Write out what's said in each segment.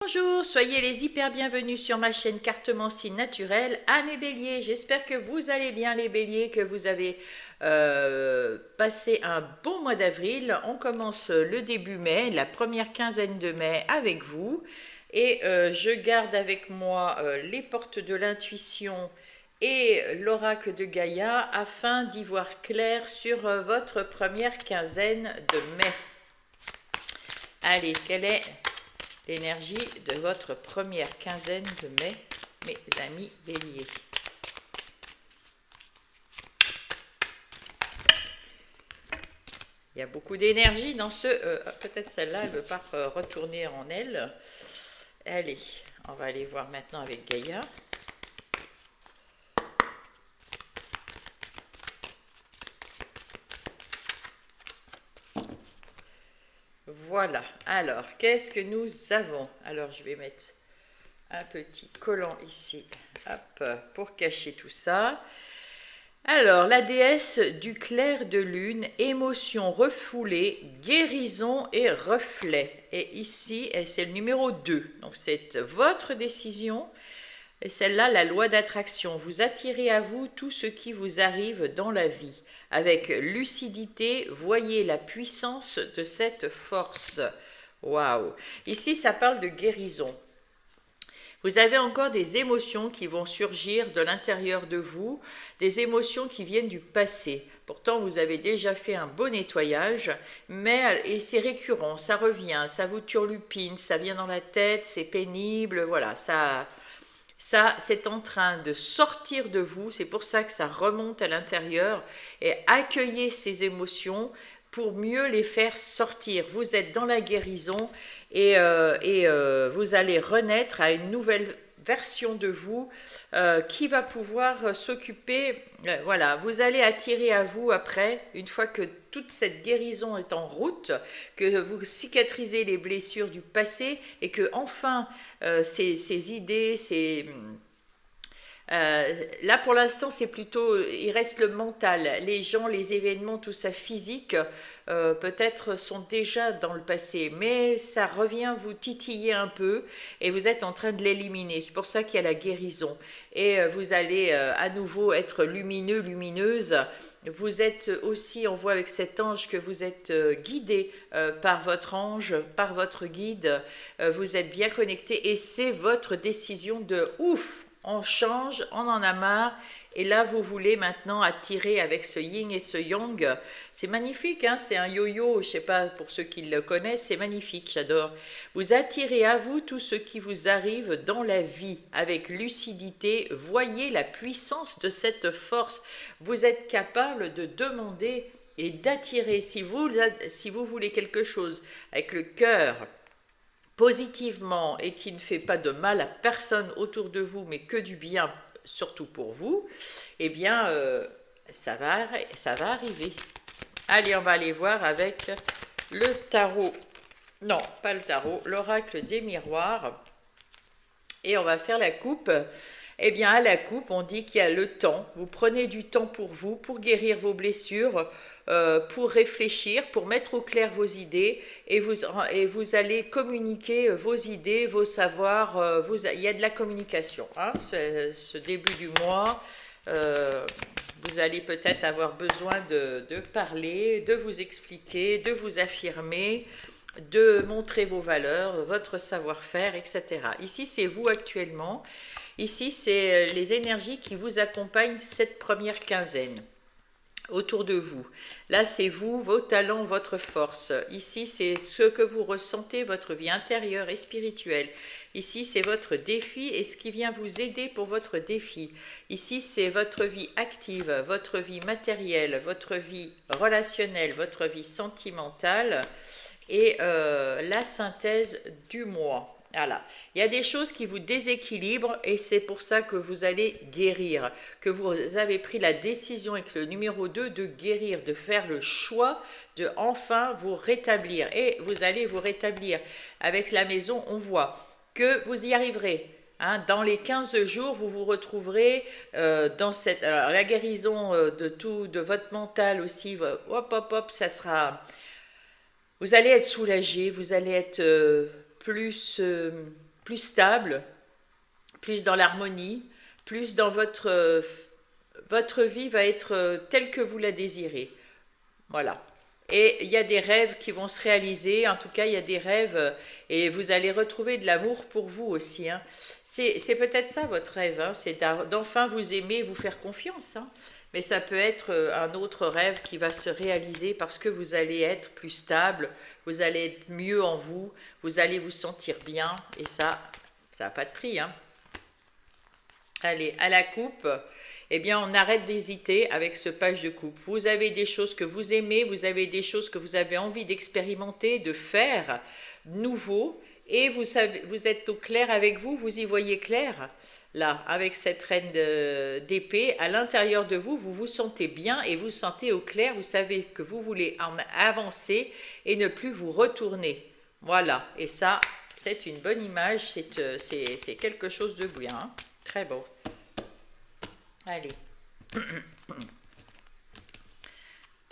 Bonjour, soyez les hyper bienvenus sur ma chaîne Cartomancie naturelle à mes béliers. J'espère que vous allez bien les béliers, que vous avez passé un bon mois d'avril. On commence le début mai, la première quinzaine de mai avec vous. Et je garde avec moi les portes de l'intuition et l'oracle de Gaïa afin d'y voir clair sur votre première quinzaine de mai. Allez, quelle est l'énergie de votre première quinzaine de mai, mes amis béliers? Il y a beaucoup d'énergie dans ce... peut-être celle-là, elle ne veut pas retourner en elle. Allez, on va aller voir maintenant avec Gaïa. Voilà, alors, qu'est-ce que nous avons? Alors, je vais mettre un petit collant ici, hop, pour cacher tout ça. Alors, la déesse du clair de lune, émotion refoulée, guérison et reflet. Et ici, c'est le numéro 2. Donc, c'est votre décision. Et celle-là, la loi d'attraction. Vous attirez à vous tout ce qui vous arrive dans la vie. Avec lucidité, voyez la puissance de cette force. Waouh! Ici, ça parle de guérison. Vous avez encore des émotions qui vont surgir de l'intérieur de vous, des émotions qui viennent du passé. Pourtant, vous avez déjà fait un beau nettoyage, et c'est récurrent, ça revient, ça vous turlupine, ça vient dans la tête, c'est pénible, voilà, ça c'est en train de sortir de vous, c'est pour ça que ça remonte à l'intérieur, et accueillez ces émotions pour mieux les faire sortir. Vous êtes dans la guérison et vous allez renaître à une nouvelle version de vous qui va pouvoir s'occuper, voilà, vous allez attirer à vous après, une fois que toute cette guérison est en route, que vous cicatrisez les blessures du passé et que enfin ces idées, là pour l'instant c'est plutôt, il reste le mental, les gens, les événements, tout ça physique, peut-être sont déjà dans le passé, mais ça revient vous titiller un peu et vous êtes en train de l'éliminer, c'est pour ça qu'il y a la guérison et vous allez à nouveau être lumineux, lumineuse. Vous êtes aussi, on voit avec cet ange que vous êtes guidé par votre ange, par votre guide, vous êtes bien connecté et c'est votre décision de ouf. On change, on en a marre, et là vous voulez maintenant attirer avec ce yin et ce yang. C'est magnifique, hein, c'est un yo-yo, je ne sais pas pour ceux qui le connaissent, c'est magnifique, j'adore. Vous attirez à vous tout ce qui vous arrive dans la vie avec lucidité. Voyez la puissance de cette force. Vous êtes capable de demander et d'attirer. Si vous voulez quelque chose avec le cœur, positivement et qui ne fait pas de mal à personne autour de vous, mais que du bien, surtout pour vous, eh bien, ça va arriver. Allez, on va aller voir avec le tarot. Non, pas le tarot, l'oracle des miroirs. Et on va faire la coupe. Eh bien, à la coupe, on dit qu'il y a le temps. Vous prenez du temps pour vous, pour guérir vos blessures, pour réfléchir, pour mettre au clair vos idées, et vous allez communiquer vos idées, vos savoirs. Il y a de la communication, hein, ce début du mois. Vous allez peut-être avoir besoin de parler, de vous expliquer, de vous affirmer, de montrer vos valeurs, votre savoir-faire, etc. Ici, c'est vous actuellement. Ici, c'est les énergies qui vous accompagnent cette première quinzaine autour de vous. Là, c'est vous, vos talents, votre force. Ici, c'est ce que vous ressentez, votre vie intérieure et spirituelle. Ici, c'est votre défi et ce qui vient vous aider pour votre défi. Ici, c'est votre vie active, votre vie matérielle, votre vie relationnelle, votre vie sentimentale et la synthèse du mois. Voilà. Il y a des choses qui vous déséquilibrent et c'est pour ça que vous allez guérir, que vous avez pris la décision avec le numéro 2 de guérir, de faire le choix de enfin vous rétablir. Et vous allez vous rétablir. Avec la maison, on voit que vous y arriverez. Hein, dans les 15 jours, vous vous retrouverez dans cette... Alors, la guérison de votre mental aussi, hop, hop, hop, ça sera... Vous allez être soulagé, vous allez être plus plus stable, plus dans l'harmonie, plus dans votre vie va être telle que vous la désirez. Voilà. Et il y a des rêves qui vont se réaliser, en tout cas il y a des rêves et vous allez retrouver de l'amour pour vous aussi, hein. C'est peut-être ça votre rêve, hein, c'est d'enfin vous aimer et vous faire confiance, hein. Mais ça peut être un autre rêve qui va se réaliser parce que vous allez être plus stable, vous allez être mieux en vous, vous allez vous sentir bien et ça n'a pas de prix, hein. Allez, à la coupe, eh bien, on arrête d'hésiter avec ce page de coupe. Vous avez des choses que vous aimez, vous avez des choses que vous avez envie d'expérimenter, de faire nouveau, et vous savez, vous êtes au clair avec vous, vous y voyez clair. Là, avec cette reine d'épée, à l'intérieur de vous, vous vous sentez bien et vous sentez au clair, vous savez que vous voulez en avancer et ne plus vous retourner. Voilà, et ça, c'est une bonne image, c'est quelque chose de bien, hein. Très beau. Allez.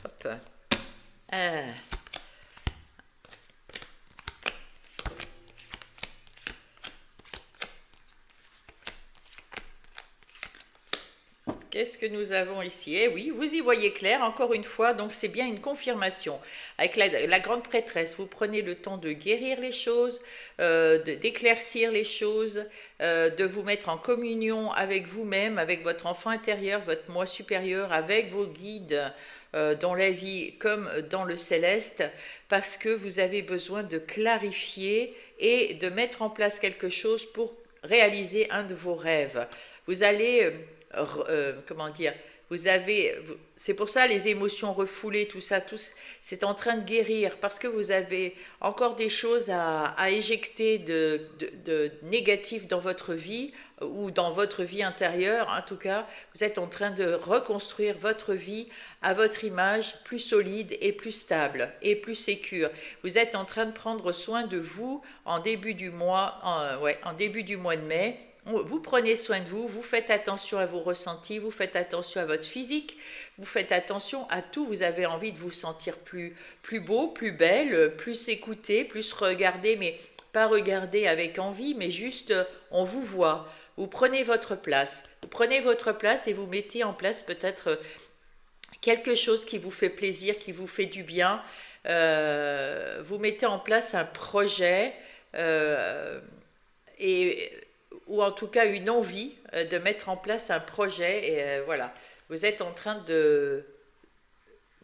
Hop. Qu'est-ce que nous avons ici? Eh oui, vous y voyez clair, encore une fois, donc c'est bien une confirmation. Avec la grande prêtresse, vous prenez le temps de guérir les choses, d'éclaircir les choses, de vous mettre en communion avec vous-même, avec votre enfant intérieur, votre moi supérieur, avec vos guides dans la vie comme dans le céleste, parce que vous avez besoin de clarifier et de mettre en place quelque chose pour réaliser un de vos rêves. Vous allez... comment dire, c'est pour ça les émotions refoulées, tout ça, c'est en train de guérir parce que vous avez encore des choses à éjecter de négatif dans votre vie ou dans votre vie intérieure. En tout cas, vous êtes en train de reconstruire votre vie à votre image plus solide et plus stable et plus sécure. Vous êtes en train de prendre soin de vous en début du mois, en début du mois de mai. Vous prenez soin de vous, vous faites attention à vos ressentis, vous faites attention à votre physique, vous faites attention à tout. Vous avez envie de vous sentir plus beau, plus belle, plus écouter, plus regarder, mais pas regarder avec envie, mais juste on vous voit. Vous prenez votre place. Vous prenez votre place et vous mettez en place peut-être quelque chose qui vous fait plaisir, qui vous fait du bien. Vous mettez en place un projet ou en tout cas une envie de mettre en place un projet. Et voilà, vous êtes en train de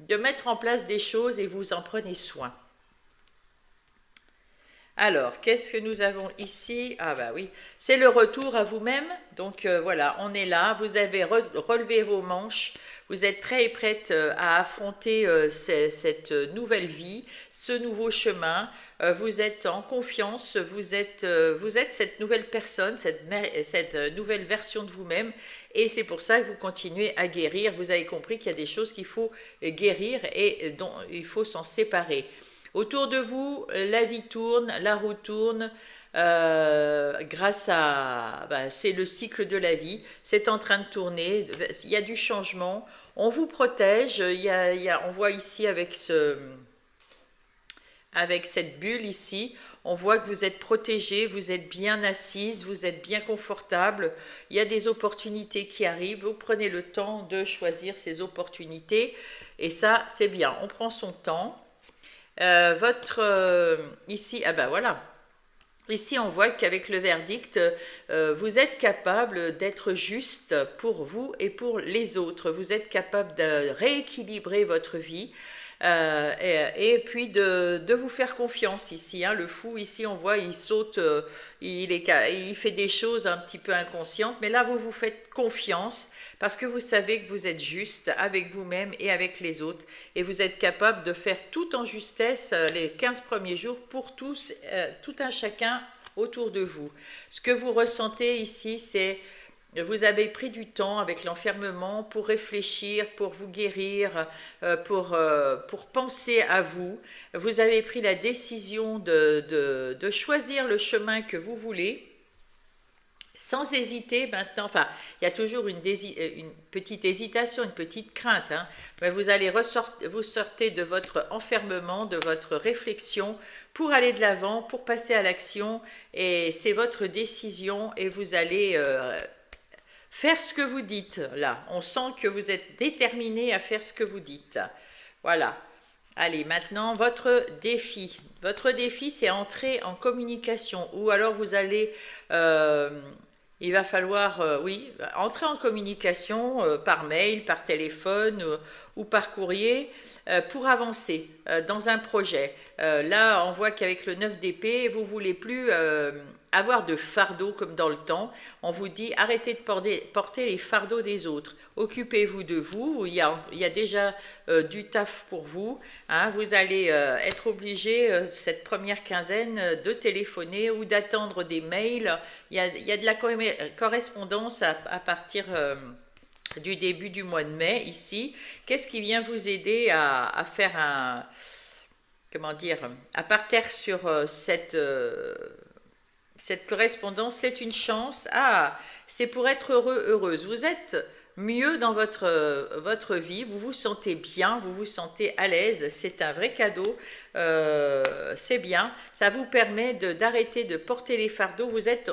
mettre en place des choses et vous en prenez soin. Alors, qu'est-ce que nous avons ici? Ah bah oui, c'est le retour à vous-même. Donc voilà, on est là, vous avez relevé vos manches, vous êtes prêts et prêtes à affronter cette nouvelle vie, ce nouveau chemin. Vous êtes en confiance, vous êtes cette nouvelle personne, cette nouvelle version de vous-même. Et c'est pour ça que vous continuez à guérir. Vous avez compris qu'il y a des choses qu'il faut guérir et dont il faut s'en séparer. Autour de vous, la vie tourne, la roue tourne, grâce à... c'est le cycle de la vie, c'est en train de tourner, il y a du changement, on vous protège, on voit ici avec cette bulle ici, on voit que vous êtes protégé, vous êtes bien assise, vous êtes bien confortable, il y a des opportunités qui arrivent, vous prenez le temps de choisir ces opportunités, et ça c'est bien, on prend son temps. Ici, ah ben voilà, ici on voit qu'avec le verdict, vous êtes capable d'être juste pour vous et pour les autres, vous êtes capable de rééquilibrer votre vie et puis de vous faire confiance ici, hein. Le fou ici on voit il saute, il fait des choses un petit peu inconscientes, mais là vous vous faites confiance parce que vous savez que vous êtes juste avec vous-même et avec les autres et vous êtes capable de faire tout en justesse les 15 premiers jours pour tous, tout un chacun autour de vous. Ce que vous ressentez ici, c'est vous avez pris du temps avec l'enfermement pour réfléchir, pour vous guérir, pour penser à vous. Vous avez pris la décision de choisir le chemin que vous voulez. sans hésiter maintenant, enfin, il y a toujours une petite hésitation, une petite crainte, hein, mais vous allez vous sortez de votre enfermement, de votre réflexion pour aller de l'avant, pour passer à l'action, et c'est votre décision, et vous allez faire ce que vous dites, là. On sent que vous êtes déterminé à faire ce que vous dites. Voilà. Allez, maintenant, votre défi. Votre défi, c'est entrer en communication. Ou alors vous allez... il va falloir, oui, entrer en communication par mail, par téléphone ou par courrier pour avancer dans un projet. Là, on voit qu'avec le 9 d'épée, vous ne voulez plus avoir de fardeau comme dans le temps. On vous dit arrêtez de porter les fardeaux des autres. Occupez-vous de vous. Il y a déjà du taf pour vous. Hein. Vous allez être obligé, cette première quinzaine, de téléphoner ou d'attendre des mails. Il y a de la correspondance à partir du début du mois de mai ici. Qu'est-ce qui vient vous aider à faire un... Comment dire, à partir sur cette correspondance, c'est une chance. Ah, c'est pour être heureux, heureuse. Vous êtes mieux dans votre vie, vous vous sentez bien, vous vous sentez à l'aise, c'est un vrai cadeau, c'est bien. Ça vous permet d'arrêter de porter les fardeaux. Vous êtes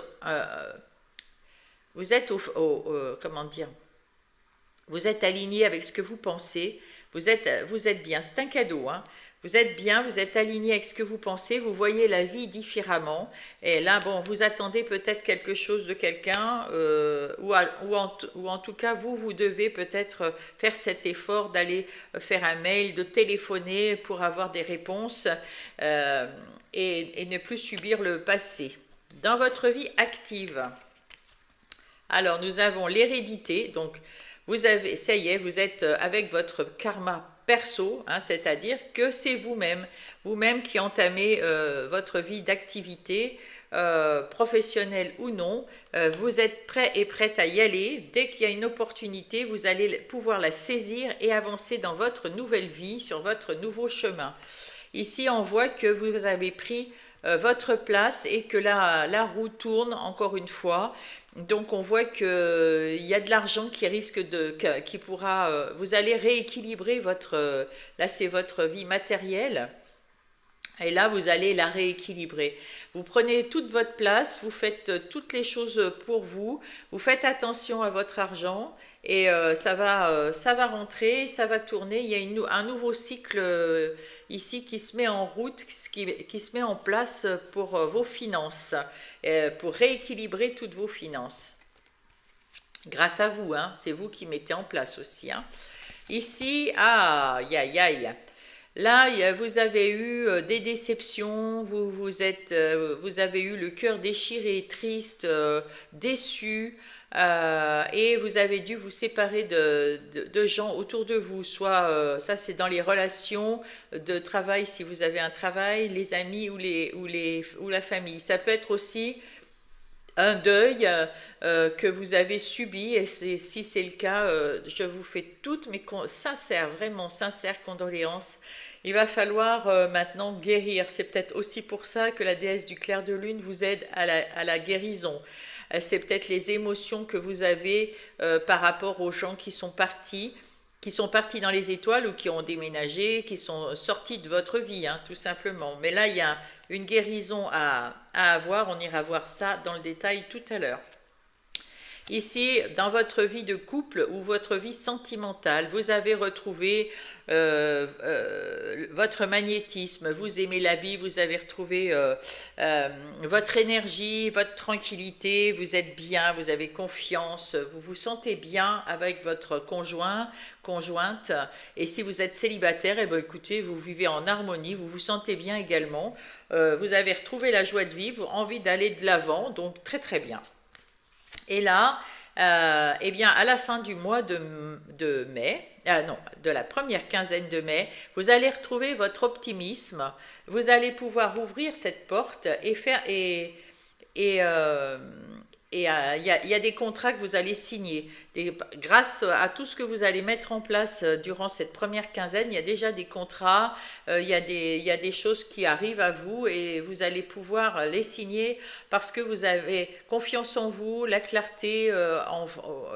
comment dire, vous êtes aligné avec ce que vous pensez, vous êtes bien, c'est un cadeau, hein. Vous êtes bien, vous êtes aligné avec ce que vous pensez, vous voyez la vie différemment. Et là, bon, vous attendez peut-être quelque chose de quelqu'un, ou en tout cas, vous devez peut-être faire cet effort d'aller faire un mail, de téléphoner pour avoir des réponses et ne plus subir le passé. Dans votre vie active, alors nous avons l'hérédité, donc vous avez, ça y est, vous êtes avec votre karma perso, hein, c'est-à-dire que c'est vous-même qui entamez votre vie d'activité, professionnelle ou non. Vous êtes prêt et prête à y aller. Dès qu'il y a une opportunité, vous allez pouvoir la saisir et avancer dans votre nouvelle vie, sur votre nouveau chemin. Ici, on voit que vous avez pris votre place et que la roue tourne encore une fois. Donc on voit qu'il y a de l'argent qui pourra, vous allez rééquilibrer là c'est votre vie matérielle, et là vous allez la rééquilibrer. Vous prenez toute votre place, vous faites toutes les choses pour vous, vous faites attention à votre argent, et ça va rentrer, ça va tourner. Il y a un nouveau cycle ici qui se met en route, qui se met en place pour vos finances, pour rééquilibrer toutes vos finances. Grâce à vous, hein, c'est vous qui mettez en place aussi. Hein. Ici, aïe, aïe, aïe. Là, vous avez eu des déceptions, vous avez eu le cœur déchiré, triste, déçu, et vous avez dû vous séparer de gens autour de vous, soit ça c'est dans les relations de travail si vous avez un travail, les amis ou la famille. Ça peut être aussi un deuil que vous avez subi, et si c'est le cas, je vous fais toutes mes vraiment sincères condoléances. Il va falloir maintenant guérir. C'est peut-être aussi pour ça que la déesse du clair de lune vous aide à la guérison. C'est peut-être les émotions que vous avez par rapport aux gens qui sont partis dans les étoiles ou qui ont déménagé, qui sont sortis de votre vie, hein, tout simplement. Mais là, il y a une guérison à avoir. On ira voir ça dans le détail tout à l'heure. Ici, dans votre vie de couple ou votre vie sentimentale, vous avez retrouvé votre magnétisme, vous aimez la vie, vous avez retrouvé votre énergie, votre tranquillité, vous êtes bien, vous avez confiance, vous vous sentez bien avec votre conjointe. Et si vous êtes célibataire, eh bien, écoutez, vous vivez en harmonie, vous vous sentez bien également. Vous avez retrouvé la joie de vivre, envie d'aller de l'avant, donc très très bien. Et là, eh bien, à la fin du mois de mai, de la première quinzaine de mai, vous allez retrouver votre optimisme. Vous allez pouvoir ouvrir cette porte et Et il y a des contrats que vous allez signer. Grâce à tout ce que vous allez mettre en place durant cette première quinzaine, il y a déjà des contrats, il y a des choses qui arrivent à vous et vous allez pouvoir les signer parce que vous avez confiance en vous, la clarté,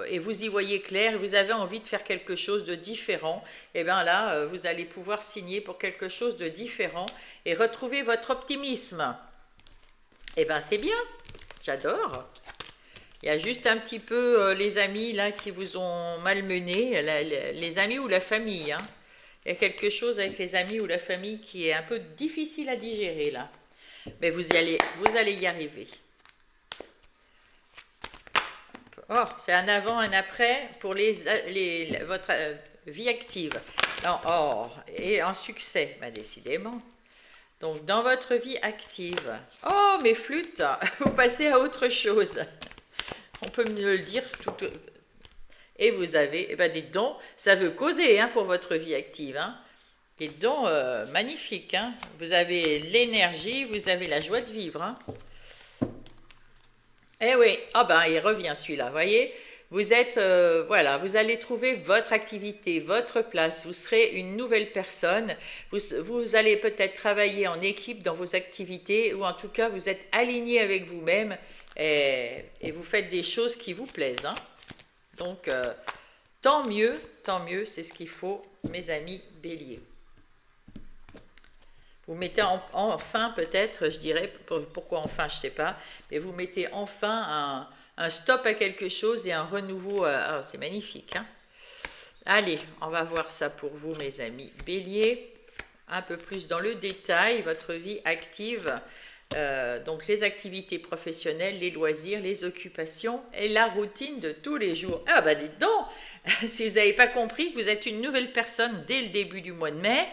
et vous y voyez clair, et vous avez envie de faire quelque chose de différent. Et bien là, vous allez pouvoir signer pour quelque chose de différent et retrouver votre optimisme. Et bien c'est bien, j'adore. Il y a juste un petit peu les amis là qui vous ont malmené, les amis ou la famille, hein. Il y a quelque chose avec les amis ou la famille qui est un peu difficile à digérer là. Mais vous allez y arriver. Oh, c'est un avant, un après pour votre vie active. Non, oh, et un succès, bah, décidément. Donc, dans votre vie active. Oh, mes flûtes, vous passez à autre chose. On peut me le dire tout. Et vous avez, eh ben, des dons, ça veut causer hein, pour votre vie active. Hein. Des dons magnifiques. Hein. Vous avez l'énergie, vous avez la joie de vivre. Hein. Eh oui, ah ben il revient celui-là, voyez. Vous êtes, voilà, vous allez trouver votre activité, votre place. Vous serez une nouvelle personne. Vous allez peut-être travailler en équipe dans vos activités ou en tout cas vous êtes aligné avec vous-même et vous faites des choses qui vous plaisent. Hein. Donc, tant mieux, c'est ce qu'il faut, mes amis béliers. Vous mettez enfin, peut-être, je dirais, pourquoi enfin, je ne sais pas, mais vous mettez enfin un stop à quelque chose et un renouveau. C'est magnifique. Hein. Allez, on va voir ça pour vous, mes amis béliers. Un peu plus dans le détail, votre vie active. Donc les activités professionnelles, les loisirs, les occupations et la routine de tous les jours. Ah bah dites donc, si vous n'avez pas compris que vous êtes une nouvelle personne dès le début du mois de mai,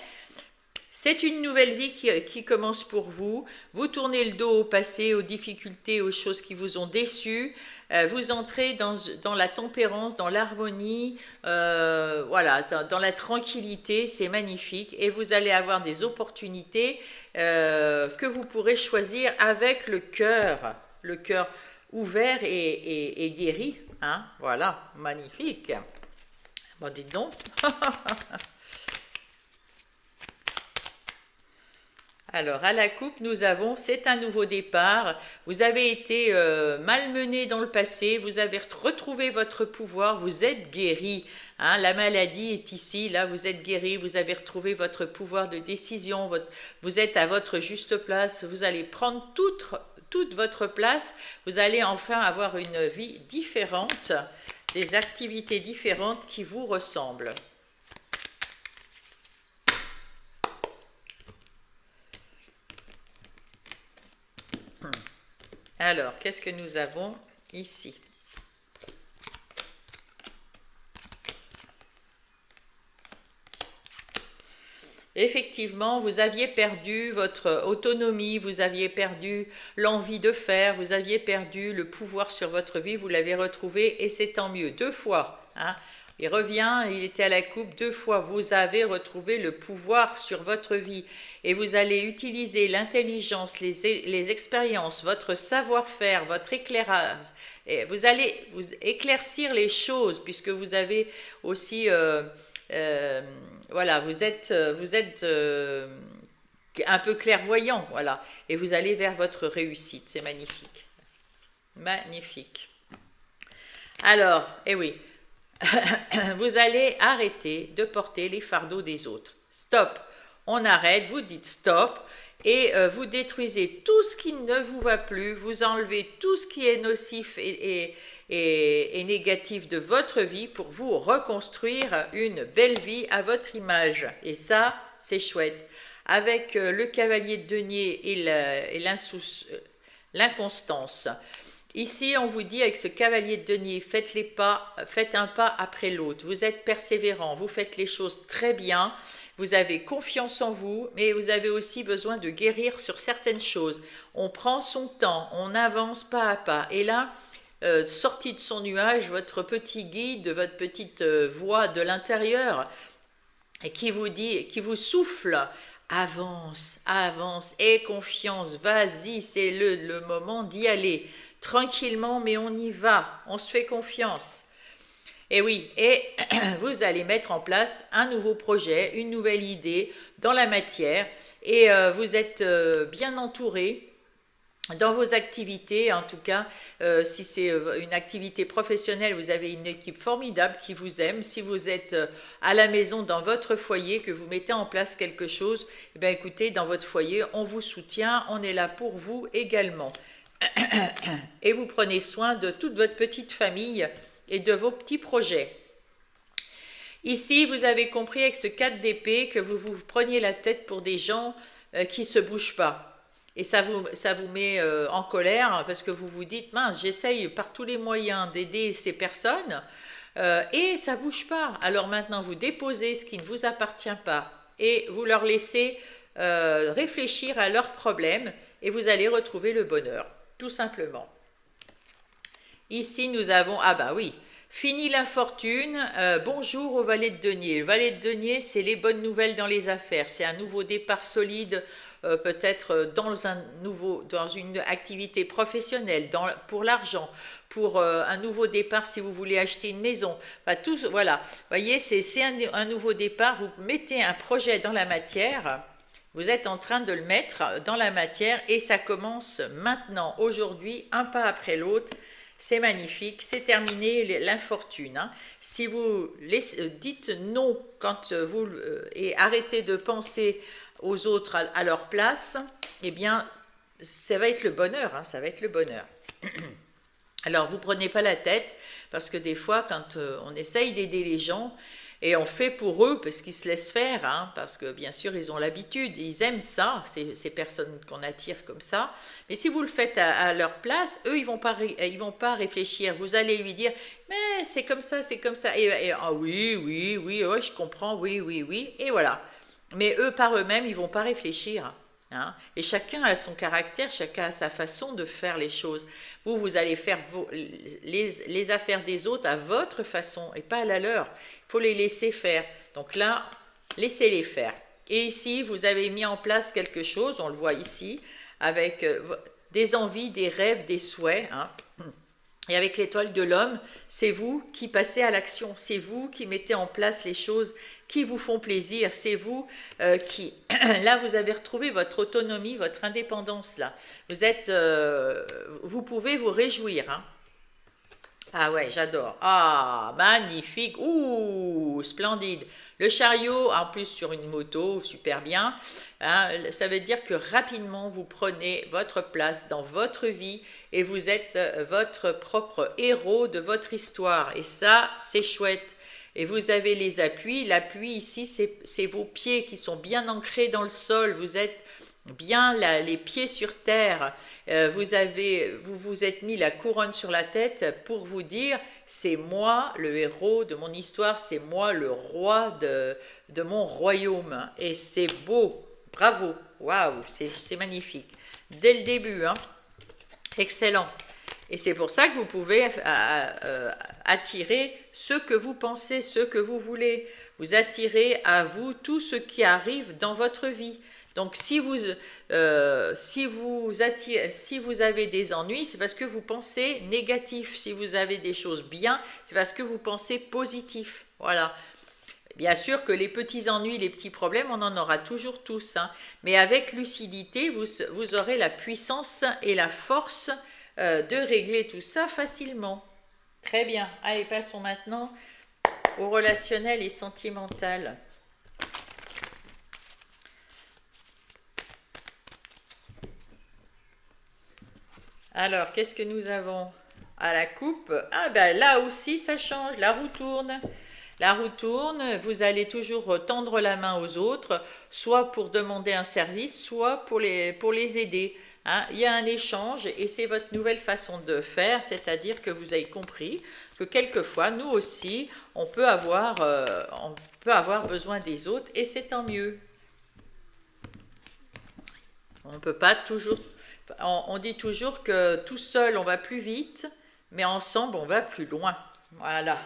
c'est une nouvelle vie qui commence pour vous. Vous tournez le dos au passé, aux difficultés, aux choses qui vous ont déçu. Vous entrez dans la tempérance, dans l'harmonie, voilà, dans la tranquillité. C'est magnifique. Et vous allez avoir des opportunités que vous pourrez choisir avec le cœur ouvert et guéri. Hein, voilà, magnifique. Bon, dites donc. Alors, à la coupe, nous avons, c'est un nouveau départ. Vous avez été malmené dans le passé, vous avez retrouvé votre pouvoir, vous êtes guéri. Hein, la maladie est ici, là, vous êtes guéri, vous avez retrouvé votre pouvoir de décision, vous êtes à votre juste place, vous allez prendre toute votre place, vous allez enfin avoir une vie différente, des activités différentes qui vous ressemblent. Alors, qu'est-ce que nous avons ici? Effectivement, vous aviez perdu votre autonomie, vous aviez perdu l'envie de faire, vous aviez perdu le pouvoir sur votre vie, vous l'avez retrouvé et c'est tant mieux. 2 fois, hein. Il revient, il était à la coupe 2 fois. Vous avez retrouvé le pouvoir sur votre vie et vous allez utiliser l'intelligence, les expériences, votre savoir-faire, votre éclairage. Et vous allez vous éclaircir les choses puisque vous avez aussi, voilà, vous êtes un peu clairvoyant, voilà, et vous allez vers votre réussite. C'est magnifique, magnifique. Alors, eh oui. Vous allez arrêter de porter les fardeaux des autres. Stop. On arrête, vous dites stop et vous détruisez tout ce qui ne vous va plus, vous enlevez tout ce qui est nocif et négatif de votre vie pour vous reconstruire une belle vie à votre image. Et ça, c'est chouette. Avec le cavalier de denier et l'inconstance. Ici, on vous dit avec ce cavalier de denier, faites un pas après l'autre. Vous êtes persévérant, vous faites les choses très bien, vous avez confiance en vous, mais vous avez aussi besoin de guérir sur certaines choses. On prend son temps, on avance pas à pas. Et là, sorti de son nuage, votre petit guide, votre petite voix de l'intérieur, qui vous dit, qui vous souffle, avance, avance, aie confiance, vas-y, c'est le moment d'y aller. tranquillement, mais on y va, on se fait confiance. Et oui, et vous allez mettre en place un nouveau projet, une nouvelle idée dans la matière, et vous êtes bien entouré dans vos activités. En tout cas, si c'est une activité professionnelle, vous avez une équipe formidable qui vous aime. Si vous êtes à la maison, dans votre foyer, que vous mettez en place quelque chose, eh bien, écoutez, dans votre foyer, on vous soutient, on est là pour vous également. Et vous prenez soin de toute votre petite famille et de vos petits projets. Ici, vous avez compris avec ce 4 d'épée que vous vous preniez la tête pour des gens qui ne se bougent pas. Et ça vous met en colère parce que vous vous dites, mince, j'essaye par tous les moyens d'aider ces personnes et ça ne bouge pas. Alors maintenant, vous déposez ce qui ne vous appartient pas et vous leur laissez réfléchir à leurs problèmes et vous allez retrouver le bonheur, tout simplement. Ici, nous avons, ah bah oui, fini l'infortune, bonjour au valet de denier. Le valet de denier, c'est les bonnes nouvelles dans les affaires, c'est un nouveau départ solide, peut-être dans une activité professionnelle, pour l'argent, pour un nouveau départ si vous voulez acheter une maison. Enfin, voilà, vous voyez, c'est un nouveau départ, vous mettez un projet dans la matière, vous êtes en train de le mettre dans la matière et ça commence maintenant, aujourd'hui, un pas après l'autre. C'est magnifique, c'est terminé l'infortune. Hein. Si vous dites non quand vous et arrêtez de penser aux autres à leur place, eh bien, ça va être le bonheur. Hein, ça va être le bonheur. Alors, vous ne prenez pas la tête, parce que des fois, quand on essaye d'aider les gens, et on fait pour eux parce qu'ils se laissent faire, hein, parce que bien sûr ils ont l'habitude, ils aiment ça, ces personnes qu'on attire comme ça. Mais si vous le faites à leur place, eux ils vont pas réfléchir. Vous allez lui dire, mais c'est comme ça, c'est comme ça. Et ah oui, ouais, je comprends, oui, et voilà. Mais eux par eux-mêmes ils vont pas réfléchir. Hein. Et chacun a son caractère, chacun a sa façon de faire les choses. Vous allez faire les affaires des autres à votre façon et pas à la leur. Il faut les laisser faire. Donc là, laissez-les faire. Et ici, vous avez mis en place quelque chose, on le voit ici, avec des envies, des rêves, des souhaits. Hein. Et avec l'étoile de l'homme, c'est vous qui passez à l'action, c'est vous qui mettez en place les choses qui vous font plaisir, c'est vous qui... Là, vous avez retrouvé votre autonomie, votre indépendance, là. Vous pouvez vous réjouir, hein. Ah ouais, j'adore. Ah, magnifique. Ouh, splendide. Le chariot, en plus sur une moto, super bien. Hein, ça veut dire que rapidement, vous prenez votre place dans votre vie et vous êtes votre propre héros de votre histoire. Et ça, c'est chouette. Et vous avez les appuis. L'appui ici, c'est vos pieds qui sont bien ancrés dans le sol. Vous êtes bien les pieds sur terre. Vous vous êtes mis la couronne sur la tête pour vous dire, c'est moi le héros de mon histoire, c'est moi le roi de mon royaume. Et c'est beau, bravo, waouh, c'est magnifique. Dès le début, hein. Excellent. Et c'est pour ça que vous pouvez attirer ce que vous pensez, ce que vous voulez. Vous attirez à vous tout ce qui arrive dans votre vie. Donc si vous avez des ennuis, c'est parce que vous pensez négatif. Si vous avez des choses bien, c'est parce que vous pensez positif. Voilà. Bien sûr que les petits ennuis, les petits problèmes, on en aura toujours tous. Hein. Mais avec lucidité, vous aurez la puissance et la force de régler tout ça facilement. Très bien. Allez, passons maintenant au relationnel et sentimental. Alors, qu'est-ce que nous avons à la coupe? Ah ben là aussi, ça change. La roue tourne. La roue tourne. Vous allez toujours tendre la main aux autres, soit pour demander un service, soit pour les aider. Hein, il y a un échange et c'est votre nouvelle façon de faire, c'est-à-dire que vous avez compris que quelquefois, nous aussi, on peut avoir besoin des autres et c'est tant mieux. On ne peut pas toujours... On dit toujours que tout seul, on va plus vite, mais ensemble, on va plus loin. Voilà.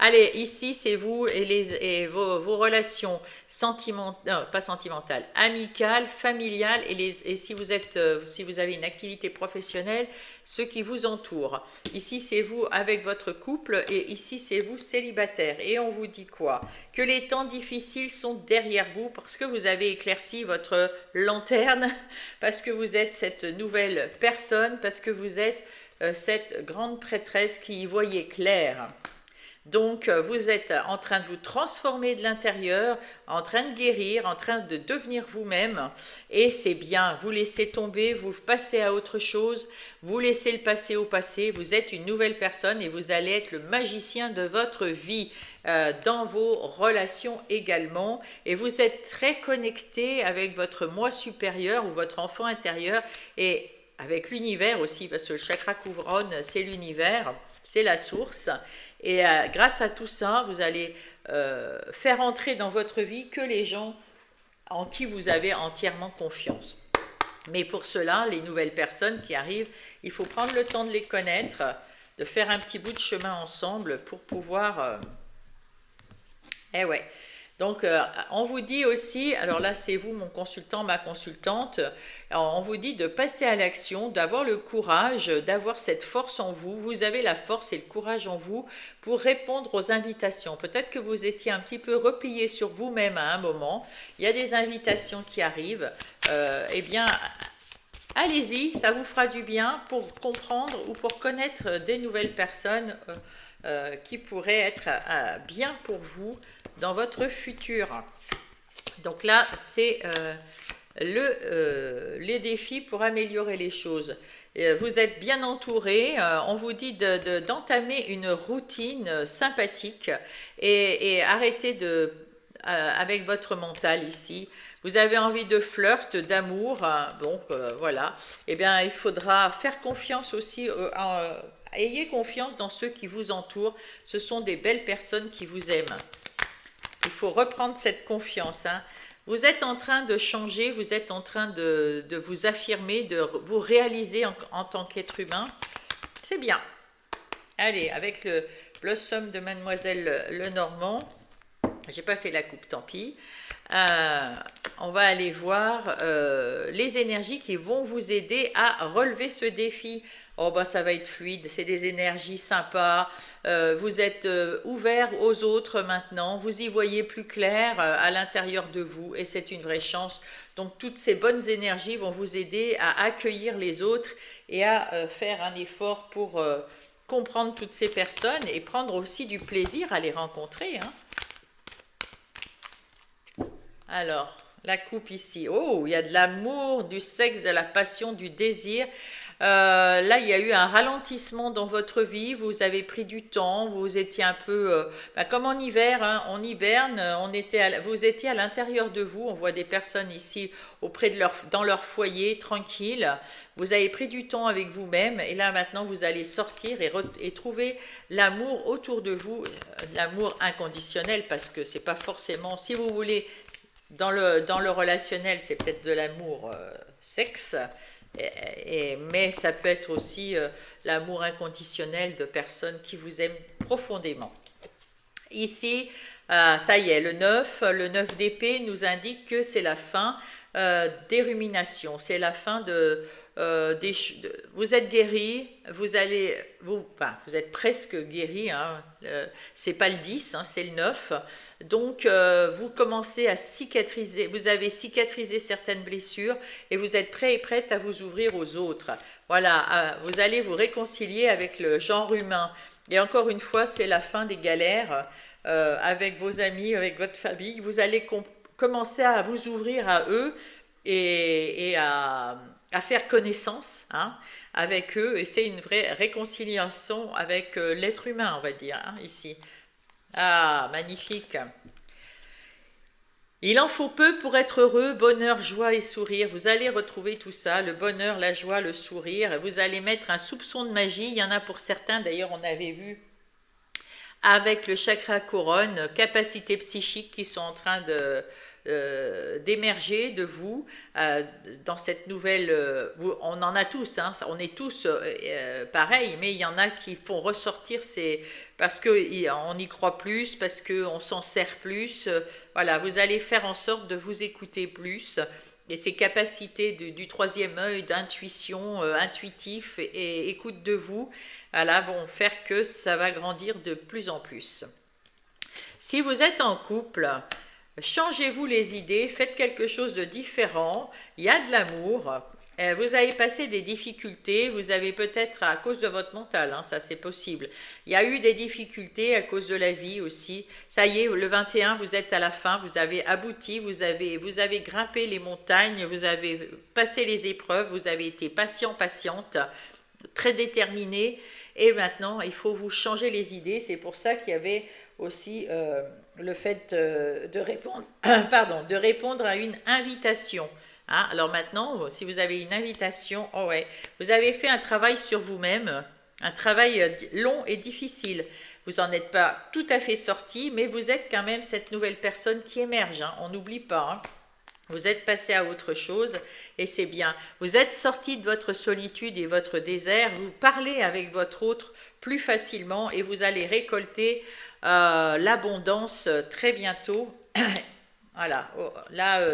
Allez, ici, c'est vous et vos relations sentimentales, pas sentimentales, amicales, familiales, et si si vous avez une activité professionnelle, ceux qui vous entourent. Ici, c'est vous avec votre couple, et ici, c'est vous célibataire. Et on vous dit quoi? Que les temps difficiles sont derrière vous parce que vous avez éclairci votre lanterne, parce que vous êtes cette nouvelle personne, parce que vous êtes cette grande prêtresse qui y voyait clair. Donc, vous êtes en train de vous transformer de l'intérieur, en train de guérir, en train de devenir vous-même. Et c'est bien, vous laissez tomber, vous passez à autre chose, vous laissez le passé au passé, vous êtes une nouvelle personne et vous allez être le magicien de votre vie dans vos relations également. Et vous êtes très connecté avec votre moi supérieur ou votre enfant intérieur et avec l'univers aussi, parce que le chakra couronne, c'est l'univers, c'est la source. Et grâce à tout ça, vous allez faire entrer dans votre vie que les gens en qui vous avez entièrement confiance. Mais pour cela, les nouvelles personnes qui arrivent, il faut prendre le temps de les connaître, de faire un petit bout de chemin ensemble pour pouvoir... Eh ouais. Donc, on vous dit aussi, alors là, c'est vous, mon consultant, ma consultante, alors, on vous dit de passer à l'action, d'avoir le courage, d'avoir cette force en vous. Vous avez la force et le courage en vous pour répondre aux invitations. Peut-être que vous étiez un petit peu replié sur vous-même à un moment. Il y a des invitations qui arrivent. Eh bien, allez-y, ça vous fera du bien pour comprendre ou pour connaître des nouvelles personnes qui pourraient être bien pour vous dans votre futur. Donc là, c'est les défis pour améliorer les choses. Vous êtes bien entouré, on vous dit d'entamer une routine sympathique et arrêtez avec votre mental ici. Vous avez envie de flirt, d'amour, donc voilà. Eh bien, il faudra faire confiance aussi, ayez confiance dans ceux qui vous entourent. Ce sont des belles personnes qui vous aiment. Il faut reprendre cette confiance. Hein. Vous êtes en train de changer, vous êtes en train de vous affirmer, de vous réaliser en tant qu'être humain. C'est bien. Allez, avec le Blossom de Mademoiselle Lenormand, j'ai pas fait la coupe, tant pis. On va aller voir les énergies qui vont vous aider à relever ce défi. Oh bah ça va être fluide, c'est des énergies sympas, vous êtes ouvert aux autres maintenant, vous y voyez plus clair à l'intérieur de vous et c'est une vraie chance. Donc toutes ces bonnes énergies vont vous aider à accueillir les autres et à faire un effort pour comprendre toutes ces personnes et prendre aussi du plaisir à les rencontrer. Hein. Alors, la coupe ici, oh, il y a de l'amour, du sexe, de la passion, du désir. Là, il y a eu un ralentissement dans votre vie, vous avez pris du temps, vous étiez un peu, comme en hiver, hein, on hiberne, vous étiez à l'intérieur de vous, on voit des personnes ici dans leur foyer, tranquille, vous avez pris du temps avec vous-même, et là maintenant vous allez sortir et trouver l'amour autour de vous, l'amour inconditionnel, parce que c'est pas forcément, si vous voulez, dans le relationnel, c'est peut-être de l'amour sexe, mais ça peut être aussi l'amour inconditionnel de personnes qui vous aiment profondément. Ici, ça y est, le 9 d'épée nous indique que c'est la fin des ruminations, c'est la fin vous êtes guéri, vous êtes presque guéri, hein, c'est pas le 10, hein, c'est le 9, donc vous commencez à cicatriser, vous avez cicatrisé certaines blessures et vous êtes prêt et prête à vous ouvrir aux autres. Voilà, vous allez vous réconcilier avec le genre humain et encore une fois, c'est la fin des galères avec vos amis, avec votre famille, vous allez commencer à vous ouvrir à eux et à faire connaissance hein, avec eux, et c'est une vraie réconciliation avec l'être humain, on va dire, hein, ici. Ah, magnifique. Il en faut peu pour être heureux, bonheur, joie et sourire. Vous allez retrouver tout ça, le bonheur, la joie, le sourire. Vous allez mettre un soupçon de magie, il y en a pour certains, d'ailleurs on avait vu avec le chakra couronne, capacités psychiques qui sont en train d'émerger de vous dans cette nouvelle... on en a tous, hein, on est tous pareils, mais il y en a qui font ressortir parce qu'on y croit plus, parce qu'on s'en sert plus. Voilà, vous allez faire en sorte de vous écouter plus. Et ces capacités du troisième œil, d'intuition, intuitif et écoute de vous, voilà, vont faire que ça va grandir de plus en plus. Si vous êtes en couple, changez-vous les idées, faites quelque chose de différent, il y a de l'amour, vous avez passé des difficultés, vous avez peut-être à cause de votre mental, hein, ça c'est possible, il y a eu des difficultés à cause de la vie aussi, ça y est, le 21, vous êtes à la fin, vous avez abouti, vous avez grimpé les montagnes, vous avez passé les épreuves, vous avez été patient, patiente, très déterminé, et maintenant il faut vous changer les idées, c'est pour ça qu'il y avait aussi le fait de répondre, pardon, de répondre à une invitation. Hein, alors maintenant, si vous avez une invitation, oh ouais, vous avez fait un travail sur vous-même, un travail long et difficile. Vous n'en êtes pas tout à fait sorti, mais vous êtes quand même cette nouvelle personne qui émerge. Hein, on n'oublie pas. Hein. Vous êtes passé à autre chose et c'est bien. Vous êtes sorti de votre solitude et votre désert. Vous parlez avec votre autre plus facilement et vous allez récolter l'abondance très bientôt. Voilà, là,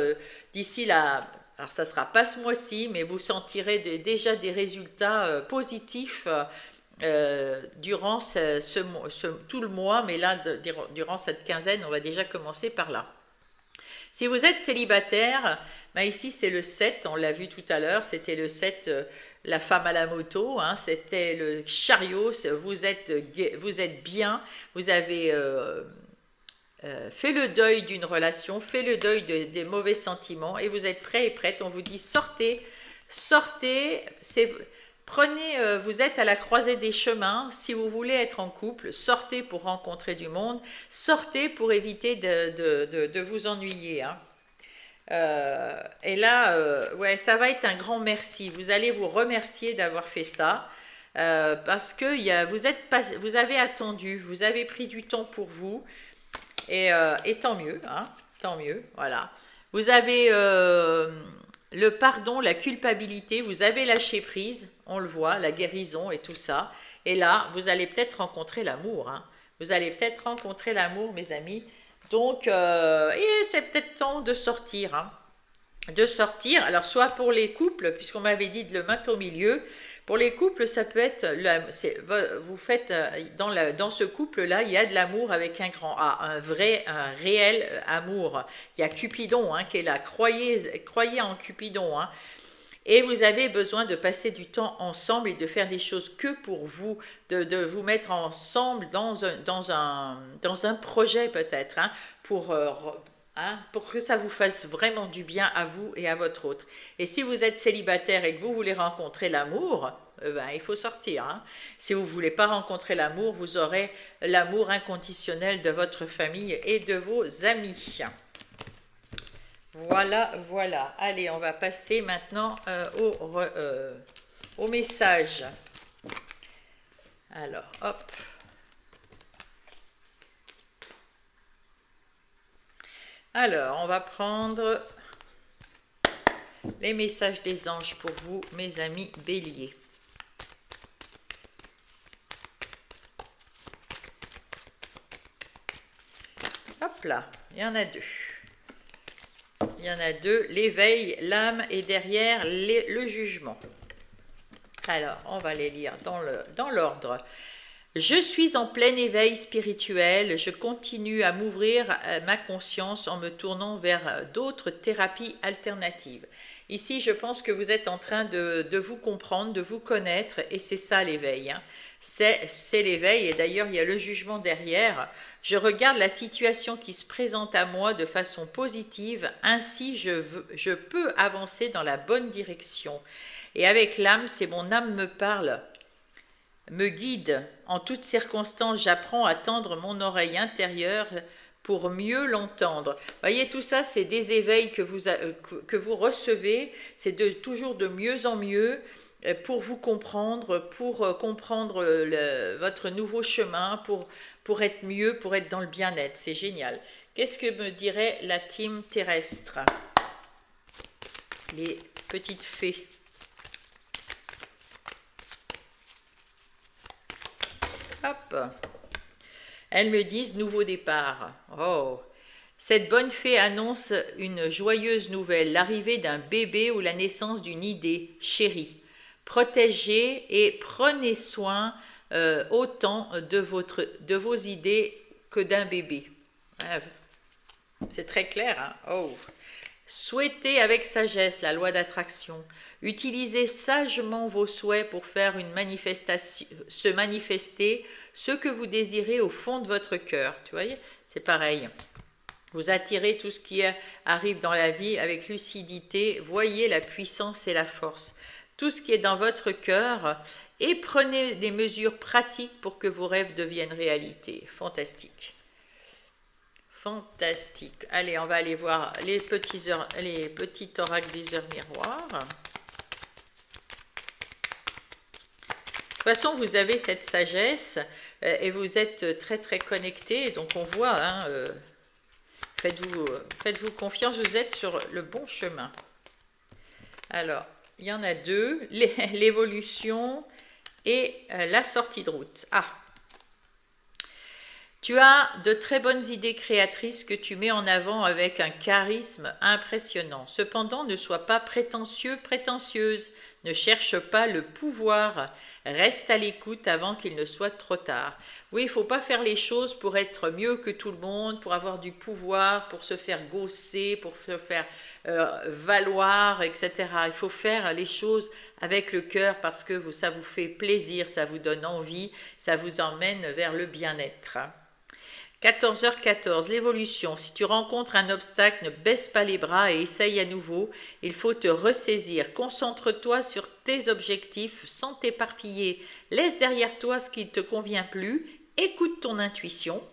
d'ici là, alors ça ne sera pas ce mois-ci, mais vous sentirez déjà des résultats positifs durant tout le mois, mais là, durant cette quinzaine, on va déjà commencer par là. Si vous êtes célibataire, ben ici c'est le 7, on l'a vu tout à l'heure, c'était le 7, la femme à la moto, hein, c'était le chariot, vous êtes bien, vous avez fait le deuil d'une relation, fait le deuil des mauvais sentiments et vous êtes prêt et prête, on vous dit sortez, sortez, prenez, vous êtes à la croisée des chemins, si vous voulez être en couple, sortez pour rencontrer du monde, sortez pour éviter de vous ennuyer. Hein. Et là, ouais, ça va être un grand merci. Vous allez vous remercier d'avoir fait ça parce que vous avez attendu, vous avez pris du temps pour vous et tant mieux, hein, tant mieux, voilà. Vous avez le pardon, la culpabilité, vous avez lâché prise, on le voit, la guérison et tout ça. Et là, vous allez peut-être rencontrer l'amour. Hein. Vous allez peut-être rencontrer l'amour, mes amis. Donc, c'est peut-être temps de sortir. Hein. De sortir, alors soit pour les couples, puisqu'on m'avait dit de le mettre au milieu. Pour les couples, ça peut être, vous faites, dans ce couple-là, il y a de l'amour avec un grand A, un réel amour. Il y a Cupidon hein, qui est là, croyez en Cupidon. Hein. Et vous avez besoin de passer du temps ensemble et de faire des choses que pour vous, de vous mettre ensemble dans un projet peut-être, hein, pour que ça vous fasse vraiment du bien à vous et à votre autre. Et si vous êtes célibataire et que vous voulez rencontrer l'amour, il faut sortir. Hein. Si vous ne voulez pas rencontrer l'amour, vous aurez l'amour inconditionnel de votre famille et de vos amis. Voilà, voilà. Allez, on va passer maintenant au message. Alors, hop. Alors, on va prendre les messages des anges pour vous, mes amis béliers. Hop là, il y en a deux. Il y en a deux, l'éveil, l'âme et derrière le jugement. Alors, on va les lire dans l'ordre. Je suis en plein éveil spirituel, je continue à m'ouvrir ma conscience en me tournant vers d'autres thérapies alternatives. Ici, je pense que vous êtes en train de vous comprendre, de vous connaître, et c'est ça l'éveil. Hein. C'est l'éveil, et d'ailleurs, il y a le jugement derrière. Je regarde la situation qui se présente à moi de façon positive, ainsi je peux avancer dans la bonne direction. Et avec l'âme, c'est mon âme me parle, me guide. En toutes circonstances, j'apprends à tendre mon oreille intérieure pour mieux l'entendre. Voyez, tout ça, c'est des éveils que vous recevez. C'est toujours de mieux en mieux pour vous comprendre, pour comprendre votre nouveau chemin, pour être mieux, pour être dans le bien-être. C'est génial. Qu'est-ce que me dirait la team terrestre? Les petites fées. Hop. Elles me disent nouveau départ. Oh. Cette bonne fée annonce une joyeuse nouvelle, l'arrivée d'un bébé ou la naissance d'une idée chérie. Protégez et prenez soin autant de vos idées que d'un bébé. Ah, c'est très clair, hein? Oh. Souhaitez avec sagesse la loi d'attraction. Utilisez sagement vos souhaits pour faire une manifestation, se manifester ce que vous désirez au fond de votre cœur. Tu vois, c'est pareil. Vous attirez tout ce qui arrive dans la vie avec lucidité. Voyez la puissance et la force. Tout ce qui est dans votre cœur et prenez des mesures pratiques pour que vos rêves deviennent réalité. Fantastique. Fantastique. Allez, on va aller voir les petits oracles des heures miroirs. De toute façon, vous avez cette sagesse et vous êtes très très connectés. Donc on voit, hein, faites-vous confiance, vous êtes sur le bon chemin. Alors, il y en a deux, l'évolution et la sortie de route. Ah! Tu as de très bonnes idées créatrices que tu mets en avant avec un charisme impressionnant. Cependant, ne sois pas prétentieux, prétentieuse. Ne cherche pas le pouvoir. Reste à l'écoute avant qu'il ne soit trop tard. Oui, il ne faut pas faire les choses pour être mieux que tout le monde, pour avoir du pouvoir, pour se faire gausser, pour se faire valoir, etc. Il faut faire les choses avec le cœur parce que ça vous fait plaisir, ça vous donne envie, ça vous emmène vers le bien-être. 14h14, l'évolution. Si tu rencontres un obstacle, ne baisse pas les bras et essaye à nouveau. Il faut te ressaisir. Concentre-toi sur tes objectifs sans t'éparpiller. Laisse derrière toi ce qui ne te convient plus. Écoute ton intuition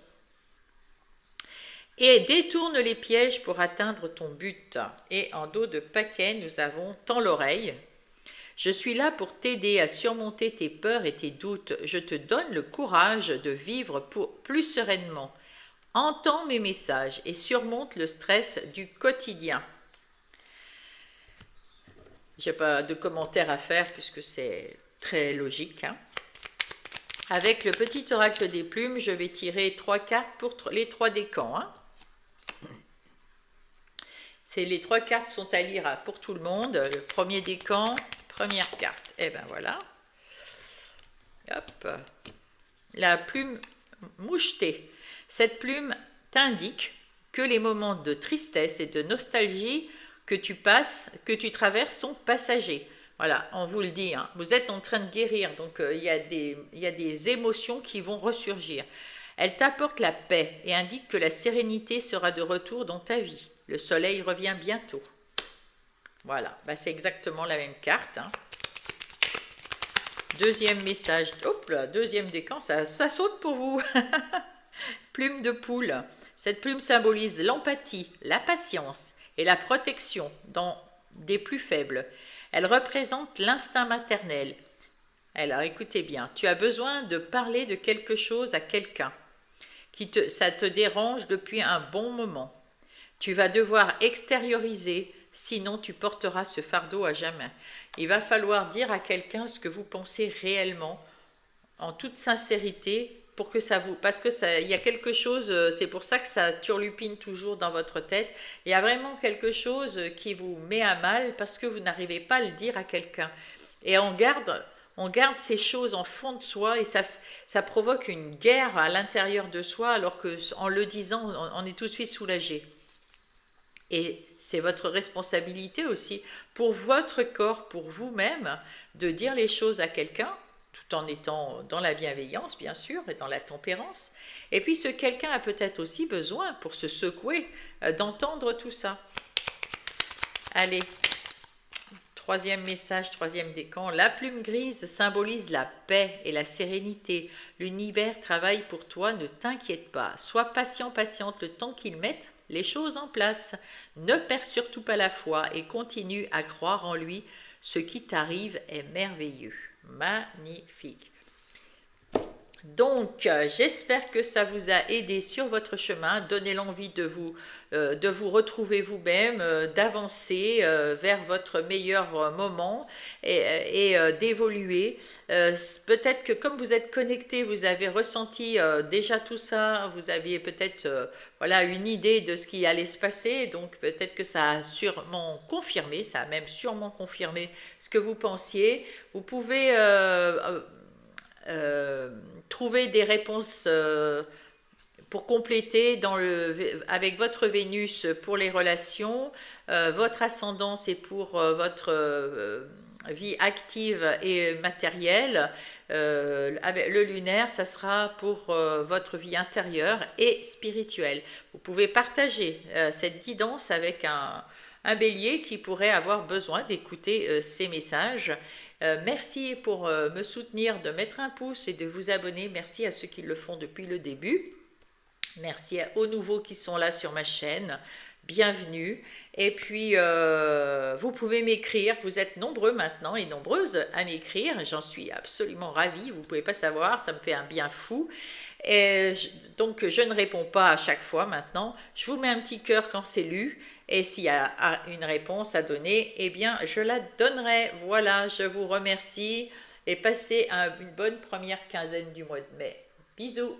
et détourne les pièges pour atteindre ton but. Et en dos de paquet, nous avons Tends l'oreille. Je suis là pour t'aider à surmonter tes peurs et tes doutes. Je te donne le courage de vivre plus sereinement. Entends mes messages et surmonte le stress du quotidien. Je n'ai pas de commentaires à faire puisque c'est très logique, hein. Avec le petit oracle des plumes, je vais tirer 3 cartes pour les 3 décans, hein. Les 3 cartes sont à lire pour tout le monde. Le premier décan, première carte. Et ben voilà. Hop. La plume mouchetée. Cette plume t'indique que les moments de tristesse et de nostalgie que tu traverses sont passagers. Voilà, on vous le dit, hein, vous êtes en train de guérir, donc il y a des émotions qui vont ressurgir. Elle t'apporte la paix et indique que la sérénité sera de retour dans ta vie. Le soleil revient bientôt. Voilà, bah c'est exactement la même carte, hein. Deuxième message, hop là, deuxième décan, ça saute pour vous. Plume de poule. Cette plume symbolise l'empathie, la patience et la protection des plus faibles. Elle représente l'instinct maternel. Alors écoutez bien, tu as besoin de parler de quelque chose à quelqu'un. Ça te dérange depuis un bon moment. Tu vas devoir extérioriser, sinon tu porteras ce fardeau à jamais. Il va falloir dire à quelqu'un ce que vous pensez réellement, en toute sincérité, pour que ça vous... Parce que il y a quelque chose, c'est pour ça que ça turlupine toujours dans votre tête. Il y a vraiment quelque chose qui vous met à mal parce que vous n'arrivez pas à le dire à quelqu'un. Et on garde ces choses en fond de soi et ça provoque une guerre à l'intérieur de soi alors qu'en le disant, on est tout de suite soulagé. Et c'est votre responsabilité aussi pour votre corps, pour vous-même, de dire les choses à quelqu'un, tout en étant dans la bienveillance, bien sûr, et dans la tempérance. Et puis ce quelqu'un a peut-être aussi besoin, pour se secouer, d'entendre tout ça. Allez, troisième message, troisième décan. La plume grise symbolise la paix et la sérénité. L'univers travaille pour toi, ne t'inquiète pas. Sois patient, patiente le temps qu'il mette les choses en place. Ne perds surtout pas la foi et continue à croire en lui. Ce qui t'arrive est merveilleux. Magnifique. Donc, j'espère que ça vous a aidé sur votre chemin, donné l'envie de vous retrouver vous-même, d'avancer vers votre meilleur moment et d'évoluer. Peut-être que comme vous êtes connecté, vous avez ressenti déjà tout ça, vous aviez peut-être voilà, une idée de ce qui allait se passer, donc peut-être que ça a sûrement confirmé, ça a même sûrement confirmé ce que vous pensiez. Vous pouvez euh, trouver des réponses pour compléter avec votre Vénus pour les relations, votre ascendance et pour votre vie active et matérielle. Avec le lunaire, ça sera pour votre vie intérieure et spirituelle. Vous pouvez partager cette guidance avec un bélier qui pourrait avoir besoin d'écouter ces messages. Merci pour me soutenir, de mettre un pouce et de vous abonner. Merci à ceux qui le font depuis le début. Merci aux nouveaux qui sont là sur ma chaîne. Bienvenue. Et puis, vous pouvez m'écrire. Vous êtes nombreux maintenant et nombreuses à m'écrire. J'en suis absolument ravie. Vous ne pouvez pas savoir. Ça me fait un bien fou. Donc, je ne réponds pas à chaque fois maintenant. Je vous mets un petit cœur quand c'est lu. Et s'il y a une réponse à donner, eh bien, je la donnerai. Voilà, je vous remercie et passez une bonne première quinzaine du mois de mai. Bisous.